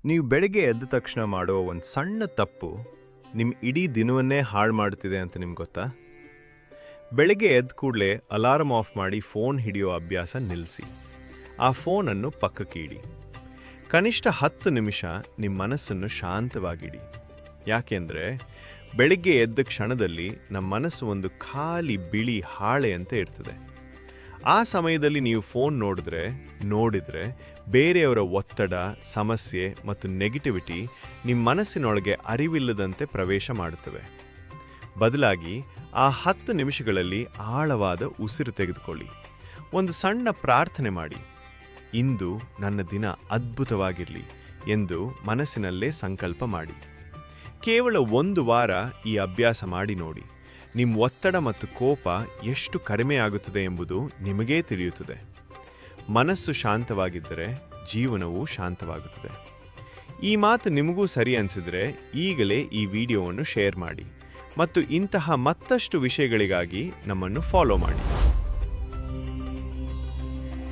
ನೀವು ಬೆಳಗ್ಗೆ ಎದ್ದ ತಕ್ಷಣ ಮಾಡೋ ಒಂದು ಸಣ್ಣ ತಪ್ಪು ನಿಮ್ಮ ಇಡೀ ದಿನವನ್ನೇ ಹಾಳು ಮಾಡ್ತಿದೆ ಅಂತ ನಿಮ್ಗೆ ಗೊತ್ತಾ? ಬೆಳಗ್ಗೆ ಎದ್ದ ಕೂಡಲೇ ಅಲಾರ್ಮ್ ಆಫ್ ಮಾಡಿ ಫೋನ್ ಹಿಡಿಯೋ ಅಭ್ಯಾಸ ನಿಲ್ಲಿಸಿ. ಆ ಫೋನನ್ನು ಪಕ್ಕಕ್ಕೆ ಇಡಿ. ಕನಿಷ್ಠ 10 ನಿಮಿಷ ನಿಮ್ಮ ಮನಸ್ಸನ್ನು ಶಾಂತವಾಗಿಡಿ. ಯಾಕೆಂದರೆ ಬೆಳಗ್ಗೆ ಎದ್ದ ಕ್ಷಣದಲ್ಲಿ ನಮ್ಮ ಮನಸ್ಸು ಒಂದು ಖಾಲಿ ಬಿಳಿ ಹಾಳೆಯಂತೆ ಇರ್ತದೆ. ಆ ಸಮಯದಲ್ಲಿ ನೀವು ಫೋನ್ ನೋಡಿದ್ರೆ ಬೇರೆಯವರ ಒತ್ತಡ, ಸಮಸ್ಯೆ ಮತ್ತು ನೆಗೆಟಿವಿಟಿ ನಿಮ್ಮ ಮನಸ್ಸಿನೊಳಗೆ ಅರಿವಿಲ್ಲದಂತೆ ಪ್ರವೇಶ ಮಾಡುತ್ತವೆ. ಬದಲಾಗಿ ಆ 10 ನಿಮಿಷಗಳಲ್ಲಿ ಆಳವಾದ ಉಸಿರು ತೆಗೆದುಕೊಳ್ಳಿ. ಒಂದು ಸಣ್ಣ ಪ್ರಾರ್ಥನೆ ಮಾಡಿ. ಇಂದು ನನ್ನ ದಿನ ಅದ್ಭುತವಾಗಿರಲಿ ಎಂದು ಮನಸ್ಸಿನಲ್ಲೇ ಸಂಕಲ್ಪ ಮಾಡಿ. ಕೇವಲ 1 ವಾರ ಈ ಅಭ್ಯಾಸ ಮಾಡಿ ನೋಡಿ. ನಿಮ್ಮ ಒತ್ತಡ ಮತ್ತು ಕೋಪ ಎಷ್ಟು ಕಡಿಮೆಯಾಗುತ್ತದೆ ಎಂಬುದು ನಿಮಗೇ ತಿಳಿಯುತ್ತದೆ. ಮನಸ್ಸು ಶಾಂತವಾಗಿದ್ದರೆ ಜೀವನವೂ ಶಾಂತವಾಗುತ್ತದೆ. ಈ ಮಾತು ನಿಮಗೂ ಸರಿ ಅನಿಸಿದರೆ ಈಗಲೇ ಈ ವಿಡಿಯೋವನ್ನು ಶೇರ್ ಮಾಡಿ ಮತ್ತು ಇಂತಹ ಮತ್ತಷ್ಟು ವಿಷಯಗಳಿಗಾಗಿ ನಮ್ಮನ್ನು ಫಾಲೋ ಮಾಡಿ.